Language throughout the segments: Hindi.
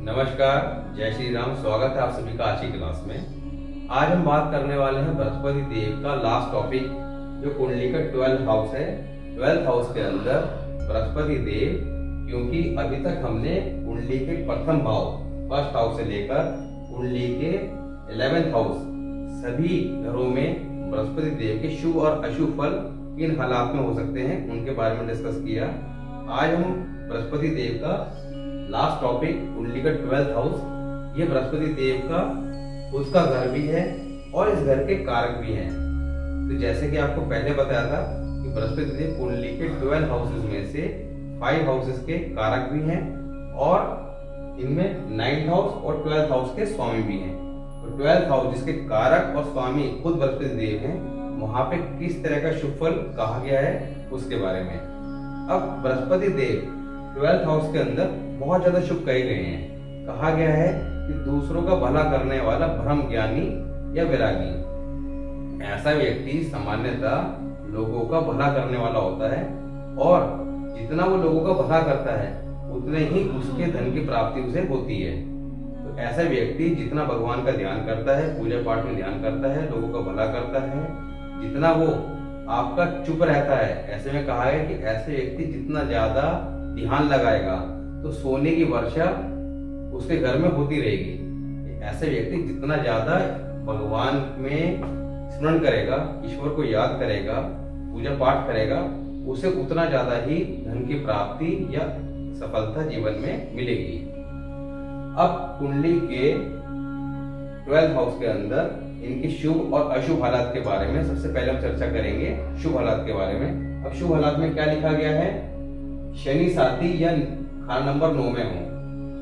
नमस्कार, जय श्री राम। स्वागत है आप सभी का आज की क्लास में। आज हम बात करने वाले हैं बृहस्पति देव का लास्ट टॉपिक, जो कुंडली का 12th हाउस है। 12th हाउस के अंदर बृहस्पति देव, क्योंकि अभी तक हमने कुंडली के प्रथम भाव फर्स्ट हाउस से लेकर कुंडली के 11th हाउस सभी घरों में बृहस्पति देव के शुभ और अशुभ फल किन हालात में हो सकते हैं उनके बारे में डिस्कस किया। आज हम बृहस्पति देव का लास्ट टॉपिक कुंडली का 12th हाउस, ये बृहस्पति देव का उसका घर भी है और इस घर के कारक भी हैं। तो जैसे कि आपको पहले बताया था कि बृहस्पति देव कुंडली के 12 हाउसेस में से 5 हाउसेस के कारक भी हैं और इनमें 9th हाउस और 12th हाउस के स्वामी भी हैं। तो 12th हाउस जिसके कारक और स्वामी खुद बृहस्पति देव हैं, वहां पे किस तरह का शुभ फल कहा गया है उसके बारे में। अब बृहस्पति देव 12th हाउस के अंदर बहुत ज्यादा शुभ कहे गए हैं। कहा गया है कि दूसरों का भला करने वाला ब्रह्म ज्ञानी या वैरागी। ऐसा व्यक्ति सामान्यतः लोगों का भला करने वाला होता है और जितना वो लोगों का भला करता है उतने ही उसके धन की प्राप्ति उसे होती है। तो ऐसा व्यक्ति जितना भगवान का ध्यान करता है, पूजा पाठ में ध्यान करता है, लोगों का भला करता है, जितना वो आपका चुप रहता है, ऐसे में कहा है कि ऐसे व्यक्ति जितना ज्यादा ध्यान लगाएगा तो सोने की वर्षा उसके घर में होती रहेगी। ऐसे व्यक्ति जितना ज्यादा भगवान में स्मरण करेगा, ईश्वर को याद करेगा, पूजा पाठ करेगा, उसे उतना ज्यादा ही धन की प्राप्ति या सफलता जीवन में मिलेगी। अब कुंडली के 12th हाउस के अंदर इनके शुभ और अशुभ हालात के बारे में सबसे पहले हम चर्चा करेंगे शुभ हालात के बारे में। अब शुभ हालात में क्या लिखा गया है? शनि साथी या खाना नंबर 9 में हो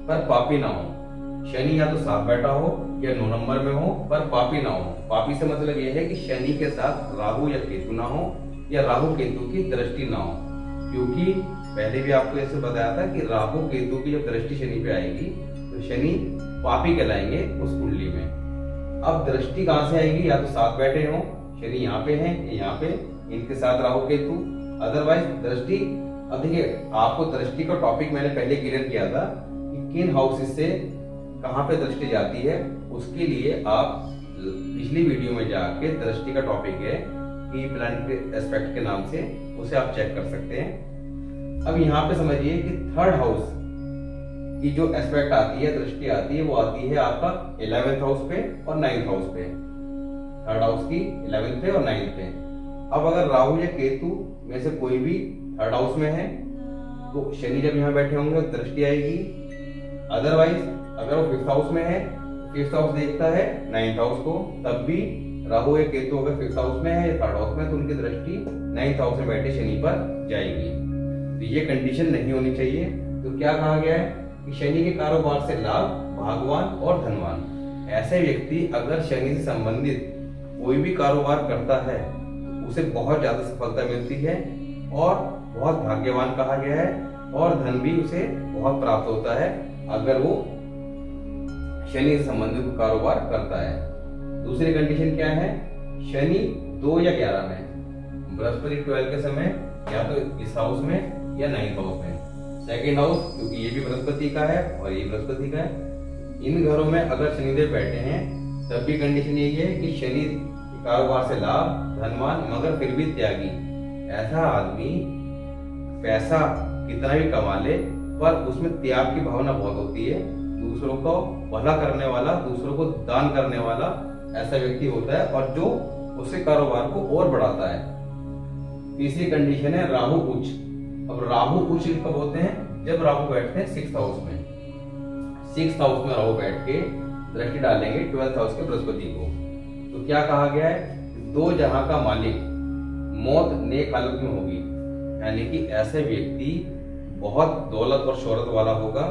पर पापी ना हो। शनि या तो साथ बैठा हो या 9 नंबर में हो पर पापी ना हो। पापी से मतलब यह है कि शनि के साथ राहु या केतु ना हो या राहु केतु की दृष्टि ना हो। क्योंकि पहले भी आपको ऐसे बताया था कि राहु केतु की जब दृष्टि शनि पे आएगी तो शनि पापी कहलाएंगे उस कुंडली में। अब दृष्टि कहां से आएगी? या तो साथ बैठे हो, शनि यहाँ पे है, यहाँ पे इनके साथ राहु केतु, अदरवाइज दृष्टि। अब देखिए, आपको दृष्टि का टॉपिक मैंने पहले क्लियर किया था कि किन हाउसेस से कहां पे दृष्टि जाती है। उसके लिए आप पिछली वीडियो में जाके दृष्टि का टॉपिक है कि प्लैनेटरी एस्पेक्ट के नाम से, उसे आप चेक कर सकते हैं। अब यहाँ पे समझिए कि 3rd हाउस की जो एस्पेक्ट आती है, दृष्टि आती है, वो आती है आपका 11th हाउस पे और 9th हाउस पे। 3rd हाउस की 11th पे और 9th पे। अब अगर राहु या केतु में से कोई भी 3rd हाउस में है तो शनि जब यहाँ बैठे होंगे तो दृष्टि आएगी। अदरवाइज अगर वो 5th हाउस में है, 5th हाउस देखता है 9th हाउस को, तब भी राहु या केतु अगर 5th हाउस में है या 3rd हाउस में तो उनकी दृष्टि 9th हाउस में बैठे शनि पर जाएगी। तो ये कंडीशन नहीं होनी चाहिए। तो क्या कहा गया है कि शनि के कारोबार से लाभ, भाग्यवान और धनवान। ऐसे व्यक्ति अगर शनि से संबंधित कोई भी कारोबार करता है तो उसे बहुत ज्यादा सफलता मिलती है और बहुत भाग्यवान कहा गया है और धन भी उसे बहुत प्राप्त होता है अगर वो शनि से संबंधित कारोबार करता है। दूसरी कंडीशन क्या है? शनि 2 या 11 में, बृहस्पति 12 के समय या तो इस हाउस में या 9th हाउस में। 2nd हाउस क्योंकि ये भी बृहस्पति का है और ये बृहस्पति का है। इन घरों में अगर शनिदेव बैठे हैं तब भी कंडीशन यही है कि शनि कारोबार से लाभ, धनवान, मगर फिर भी त्यागी। ऐसा आदमी पैसा कितना भी कमा ले पर उसमें त्याग की भावना बहुत होती है। दूसरों को भला करने वाला, दूसरों को दान करने वाला ऐसा व्यक्ति होता है और जो उसके कारोबार को और बढ़ाता है। तीसरी कंडीशन है राहु उच्च। अब राहु उच्च कब होते हैं? जब राहु बैठते हैं 6th हाउस में। 6th हाउस में राहु बैठ के दृष्टि डालेंगे 12th हाउस के बृहस्पति को। तो क्या कहा गया है? 2 जहां का मालिक मौत नेक हालत में होगी। यानी कि ऐसे व्यक्ति बहुत दौलत और शोहरत वाला होगा,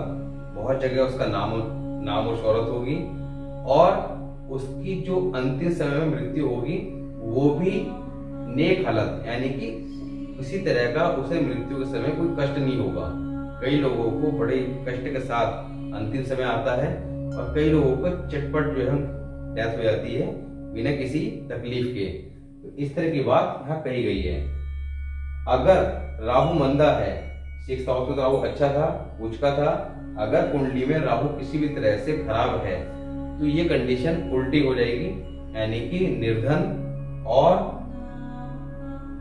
बहुत जगह उसका नाम और शोहरत होगी और उसकी जो अंतिम समय में मृत्यु होगी वो भी नेक हालत, यानी कि किसी तरह का उसे मृत्यु के समय कोई कष्ट नहीं होगा। कई लोगों को बड़े कष्ट के साथ अंतिम समय आता है और कई लोगों को चटपट जो है डेथ हो जाती है बिना किसी तकलीफ के। तो इस तरह की बात यहाँ कही गई है। अगर राहु मंदा है, 6th हाउस में तो राहु अच्छा था, उच्च का था, अगर कुंडली में राहु किसी भी तरह से खराब है तो ये कंडीशन उल्टी हो जाएगी, यानी कि निर्धन और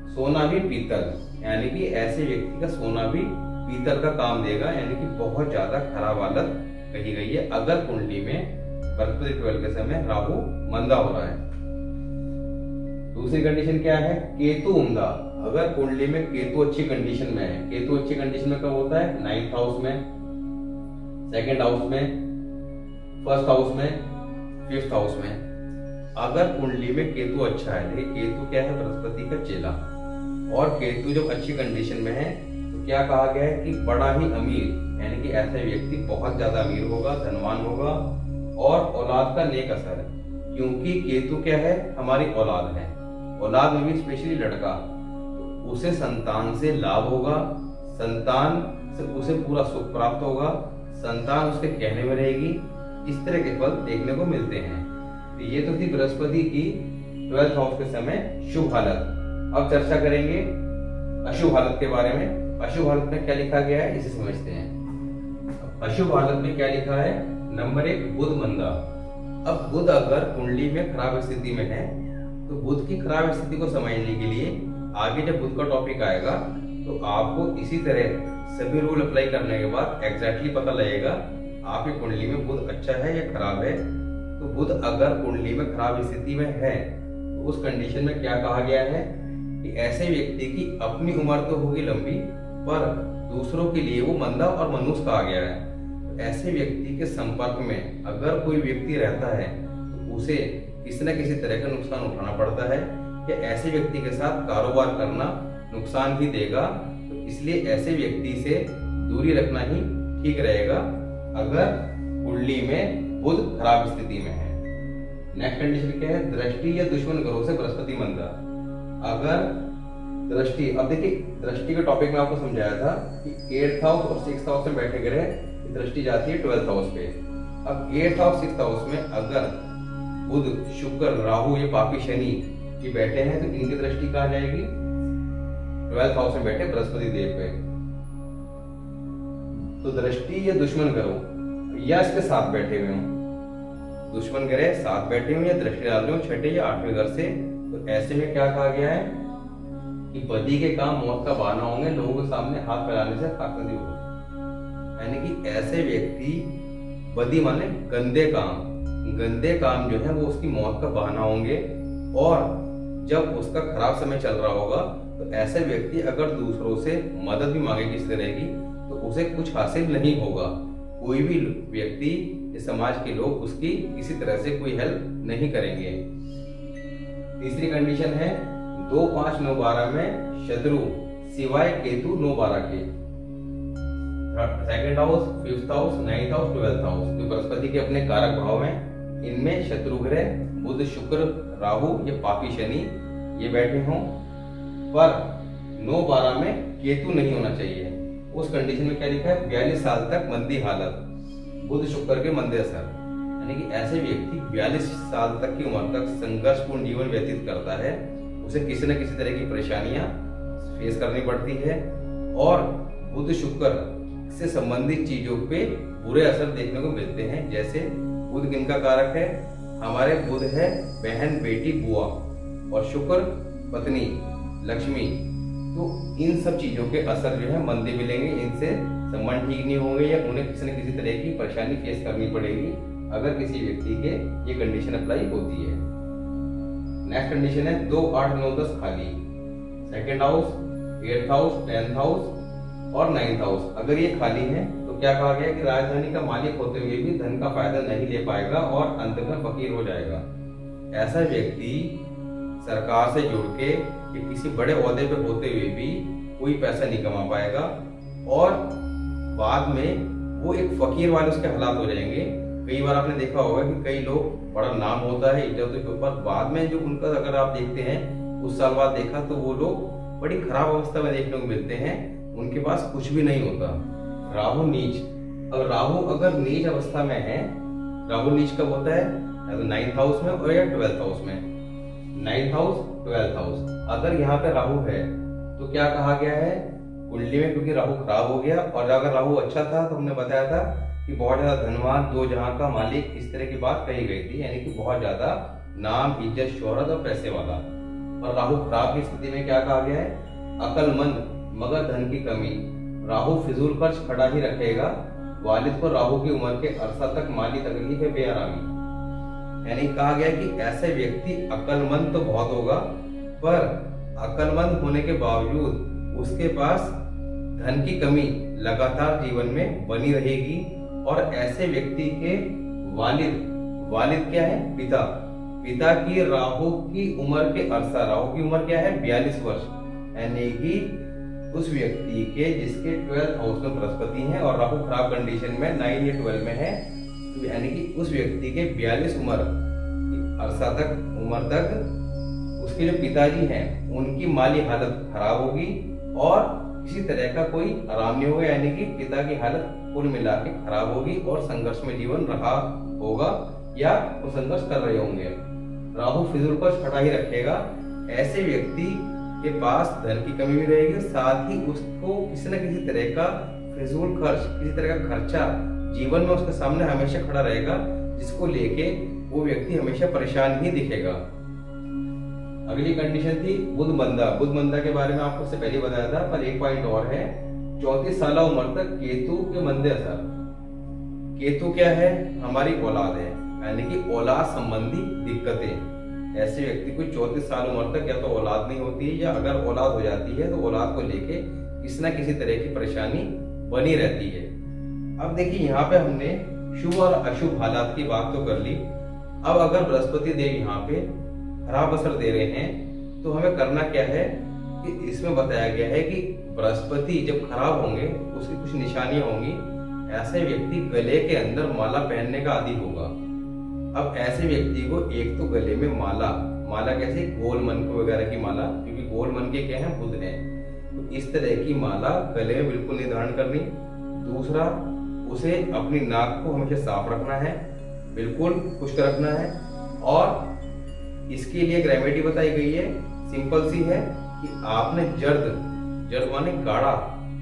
सोना भी पीतल, यानी कि ऐसे व्यक्ति का सोना भी पीतल का काम देगा, यानी कि बहुत ज्यादा खराब हालत कही गई है अगर कुंडली में बृहस्पति 12 के समय राहु मंदा हो रहा है। दूसरी कंडीशन क्या है? केतु उम्दा। अगर कुंडली में केतु अच्छी कंडीशन में है, केतु अच्छी कंडीशन में कब होता है? 9th हाउस में, 2nd हाउस में, 1st हाउस में, 5th हाउस में। अगर कुंडली में केतु अच्छा है, देखिए केतु क्या है? बृहस्पति का चेला, और केतु जब अच्छी कंडीशन में है तो क्या कहा गया है कि बड़ा ही अमीर, यानी कि ऐसा व्यक्ति बहुत ज्यादा अमीर होगा, धनवान होगा, और औलाद का नेक असर, क्योंकि केतु क्या है? हमारी औलाद है, औलाद में भी स्पेशली लड़का, तो उसे संतान से लाभ होगा, संतान से उसे पूरा सुख प्राप्त होगा, संतान उसके कहने में रहेगी, इस तरह के फल देखने को मिलते हैं। तो ये तो थी बृहस्पति की 12th हाउस के समय शुभ हालत। अब चर्चा करेंगे अशुभ हालत के बारे में। अशुभ हालत में क्या लिखा गया है इसे समझते हैं। अशुभ हालत में क्या लिखा है? नंबर 1, बुध मंदा। अब बुध अगर कुंडली में खराब स्थिति में है तो बुध की खराब स्थिति को समझने के लिए आगे जब बुध का टॉपिक आएगा तो आपको इसी तरह सभी रूल अप्लाई करने के बाद एग्जैक्टली पता लगेगा आपकी कुंडली में बुध अच्छा है या खराब है। तो बुध अगर कुंडली में खराब स्थिति में है तो उस कंडीशन में क्या कहा गया है कि ऐसे व्यक्ति की अपनी उम्र तो होगी लंबी, पर दूसरों के लिए वो मंदा और मनुष्य कहा गया है। तो ऐसे व्यक्ति के संपर्क में अगर कोई व्यक्ति रहता है तो उसे किसी न किसी तरह का नुकसान उठाना पड़ता है, या ऐसे व्यक्ति के साथ कारोबार करना नुकसान ही देगा। तो इसलिए ऐसे व्यक्ति से दूरी रखना ही ठीक रहेगा अगर कुंडली में बुध खराब स्थिति में है। नेक्स्ट कंडीशन क्या है? दृष्टि या दुश्मन ग्रहों से बृहस्पति मंदा। अगर दृष्टि, अब देखिए दृष्टि का टॉपिक में आपको समझाया था कि 8th हाउस और 6th हाउस में बैठे ग्रह दृष्टि जाती है 12th हाउस पे। अब 8th हाउस 6th हाउस में अगर बुध, शुक्र, राहु या पापी शनि ये बैठे हैं तो इनकी दृष्टि कहाँ जाएगी? 12th हाउस में बैठे बृहस्पति देव पे। तो दृष्टि या दुश्मन ग्रह या इसके साथ बैठे हुए हों, दुश्मन ग्रह साथ बैठे हुए या दृष्टि डाल रहे हो 6ठे या 8वें घर से, तो ऐसे में क्या कहा गया है कि बदी के काम मौत का बहाना होंगे, लोगों के सामने हाथ फैलाने से खाकंदी होगी। यानी कि ऐसे व्यक्ति, बदी माने गंदे काम जो है वो उसकी मौत का बहाना होंगे, और जब उसका खराब समय चल रहा होगा तो ऐसे व्यक्ति अगर दूसरों से मदद भी मांगे किसी तरह की तो उसे कुछ हासिल नहीं होगा। कोई भी व्यक्ति, समाज के लोग उसकी किसी तरह से कोई हेल्प नहीं करेंगे। तीसरी कंडीशन है 2, 5, 9, 12 में शत्रु सिवाय केतु 9, 12 के। 2nd house, 5th house, 9th house, 12th house जो बृहस्पति के अपने कारक भाव हैं, इनमें शत्रु ग्रह बुध, शुक्र, राहु या पापी शनि ये बैठे हों, पर 9, 12 में केतु नहीं होना चाहिए। उस कंडीशन में क्या लिखा है? 42 साल तक मंदी हालत, बुध शुक्र के मंदे असर, यानी कि ऐसे व्यक्ति 42 साल तक की उम्र तक संघर्षपूर्ण जीवन व्यतीत करता है, उसे किसी न किसी तरह की परेशानियां फेस करनी पड़ती है, और बुध शुक्र से संबंधित चीजों पे बुरे असर देखने को मिलते हैं। जैसे बुध किनका कारक है? हमारे बुध है बहन, बेटी, बुआ, और शुक्र पत्नी, लक्ष्मी। तो इन सब चीजों के असर जो है मंदे मिलेंगे, इनसे संबंध ठीक नहीं होंगे, या उन्हें किसी न किसी तरह की परेशानी फेस करनी पड़ेगी अगर किसी व्यक्ति के ये कंडीशन अप्लाई होती है। नेक्स्ट कंडीशन है 2, 8, 9, 10 खाली। 2nd house, 8th house, 10th house और 9th हाउस अगर ये खाली है तो क्या कहा गया कि राजधानी का मालिक होते हुए भी धन का फायदा नहीं ले पाएगा और अंत में फकीर हो जाएगा। ऐसा व्यक्ति सरकार से जुड़ के कि किसी बड़े ओहदे पे होते हुए भी कोई पैसा नहीं कमा पाएगा, और बाद में वो एक फकीर वाले उसके हालात हो जाएंगे। कई बार आपने देखा होगा कि कई लोग, बड़ा नाम होता है इज्जत के ऊपर, बाद में जो उनका अगर आप देखते हैं कुछ साल बाद देखा तो वो लोग बड़ी खराब अवस्था में देखने को मिलते हैं, उनके पास कुछ भी नहीं होता। राहु नीच, अब राहु अगर नीच अवस्था में है, राहु नीच कब होता है? या तो 9th हाउस में और या 12th हाउस में। 9th हाउस, 12th हाउस अगर यहाँ पे राहु है तो क्या कहा गया है कुंडली में क्योंकि राहु खराब हो गया, और अगर राहु अच्छा था तो हमने बताया था कि बहुत ज्यादा धनवान, दो जहां का मालिक, इस तरह की बात कही गई थी, यानी कि बहुत ज्यादा नाम, इज्जत, शोहरत और पैसे वाला। और राहु खराब की स्थिति में क्या कहा गया है? अकलमंद मगर धन की कमी। राहु फिजूल खर्च खड़ा ही रखेगा। वालिद को राहु की उम्र के अरसा तक माली तकलीफ है, बेआरामी। यानी कहा गया कि ऐसे व्यक्ति अकलमंद तो बहुत होगा, पर अकलमंद होने के बावजूद उसके पास धन की कमी लगातार जीवन में बनी रहेगी। और ऐसे व्यक्ति के वालिद क्या है? पिता की राहु की उम्र के अरसा, राहु की उम्र क्या है? 42 वर्ष। यानी कि उस व्यक्ति के जिसके 12th हाउस में बृहस्पति है और राहु खराब कंडीशन में 9 या 12 में है, यानी कि उस व्यक्ति के 42 अरसा तक उम्र तक उसके जो पिताजी हैं उनकी माली हालत खराब होगी और किसी तरह का कोई आराम नहीं होगा। यानी कि पिता की हालत कुल मिला के खराब होगी और संघर्ष में जीवन रहा होगा या वो संघर्ष कर रहे होंगे। राहु फिजूल खर्च खड़ा ही रखेगा। ऐसे व्यक्ति के पास धन की कमी भी रहेगी, साथ ही उसको किसी न किसी तरह का फिजूल खर्च, किसी तरह का खर्चा जीवन में उसके सामने हमेशा खड़ा रहेगा, जिसको लेके वो व्यक्ति हमेशा परेशान ही दिखेगा। अगली कंडीशन थी बुध मंदा। बुध मंदा के बारे में आपको उससे पहले बताया था, पर एक पॉइंट और है। 34 साल उम्र तक केतु के मंदे असर। केतु क्या है? हमारी औलाद है, यानी कि औलाद संबंधी दिक्कतें। ऐसे व्यक्ति को 34 साल उम्र तक या तो औलाद नहीं होती है, या अगर औलाद हो जाती है तो औलाद को लेके किसी न किसी तरह की परेशानी बनी रहती है। अब देखिए, यहाँ पे हमने शुभ और अशुभ हालात की बात तो कर ली। अब अगर बृहस्पति देव यहाँ पे खराब असर दे रहे हैं तो हमें करना क्या है कि इसमें बताया गया है कि बृहस्पति जब खराब होंगे उसकी कुछ निशानियां होंगी। ऐसे व्यक्ति गले के अंदर माला पहनने का आदी होगा। अब ऐसे व्यक्ति को एक तो गले में माला कैसे? गोल मनके वगैरह की माला, क्योंकि गोल मनके क्या है? बुध है। तो इस तरह की माला गले में बिल्कुल नहीं धारण करनी। दूसरा, उसे अपनी नाक को हमेशा साफ रखना है, बिल्कुल खुश्क रखना है। और इसके लिए एक रेमेडी बताई गई है, सिंपल सी है कि आपने जर्द माने गाढ़ा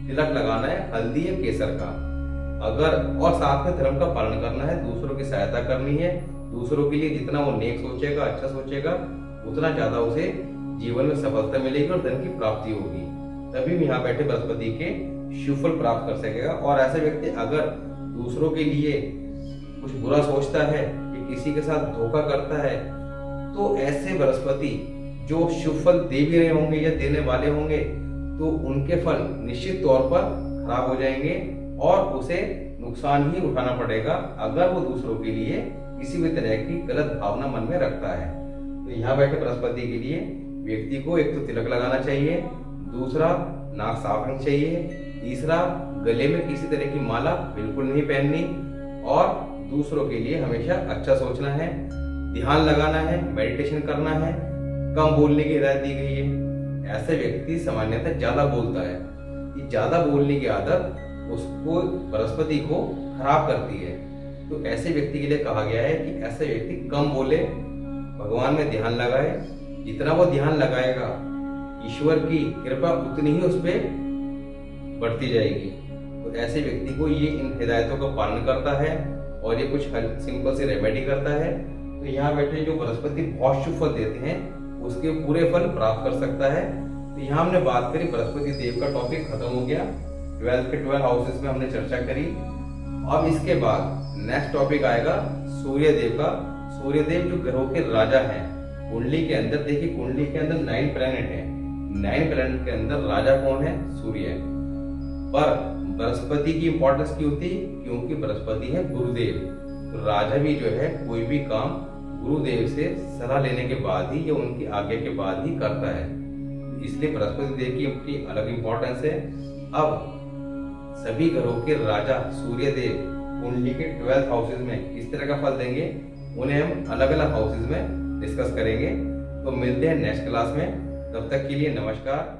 तिलक लगाना है, हल्दी या केसर का। और साथ में धर्म का पालन करना है, दूसरों की सहायता करनी है। दूसरों के लिए जितना वो नेक सोचेगा, अच्छा सोचेगा, उतना ज्यादा उसे जीवन में सफलता मिलेगी और धन की प्राप्ति होगी। तभी यहाँ बैठे बृहस्पति के शुभ फल प्राप्त कर सकेगा। और ऐसा व्यक्ति अगर दूसरों के लिए कुछ बुरा सोचता है या किसी के साथ धोखा करता है, तो ऐसे बृहस्पति जो शुभ फल दे भी रहे होंगे या देने वाले होंगे, तो उनके फल निश्चित तौर पर खराब हो जाएंगे और उसे नुकसान ही उठाना पड़ेगा अगर वो दूसरों के लिए किसी भी तरह की गलत भावना मन में रखता है। तो यहाँ बैठे बृहस्पति के लिए व्यक्ति को एक तो तिलक लगाना चाहिए, दूसरा नाक साफ रखनी चाहिए, तीसरा गले में किसी तरह की माला बिल्कुल नहीं पहननी, और दूसरों के लिए हमेशा अच्छा सोचना है, ध्यान लगाना है, मेडिटेशन करना है, कम बोलने की हिदायत दी गई है। ऐसे व्यक्ति सामान्यतः ज्यादा बोलता है, ये ज्यादा बोलने की आदत उसको, बृहस्पति को खराब करती है। तो ऐसे व्यक्ति के लिए कहा गया है कि ऐसे व्यक्ति कम बोले, भगवान में ध्यान लगाए। जितना वो ध्यान लगाएगा ईश्वर की कृपा उतनी ही उस पर बढ़ती जाएगी। तो ऐसे व्यक्ति को ये इन हिदायतों का पालन करता है और ये कुछ सिंपल सी रेमेडी करता है, तो यहाँ बैठे जो बृहस्पति बहुत शुभ फल देते हैं उसके पूरे फल प्राप्त कर सकता है। तो यहाँ हमने बात करी, बृहस्पति देव का टॉपिक खत्म हो गया। 12 के 12 हाउसेस में हमने चर्चा करी। अब इसके बाद नेक्स्ट टॉपिक आएगा सूर्य देव का। सूर्य देव जो ग्रहों के राजा हैं, कुंडली के अंदर देखिए, कुंडली के अंदर 9 प्लैनेट है। 9 प्लैनेट के अंदर राजा कौन है? सूर्य। पर बृहस्पति की इंपॉर्टेंस क्यों थी? क्योंकि बृहस्पति है गुरुदेव। तो राजा भी जो है कोई भी काम गुरुदेव से सलाह लेने के बाद ही या उनकी आज्ञा के बाद ही करता है, इसलिए बृहस्पति देव की अपनी अलग इंपॉर्टेंस है। अब सभी ग्रहों के राजा सूर्य देव कुंडली के 12 हाउसेज में किस तरह का फल देंगे, उन्हें हम अलग अलग हाउसेज में डिस्कस करेंगे। तो मिलते हैं नेक्स्ट क्लास में, तब तक के लिए नमस्कार।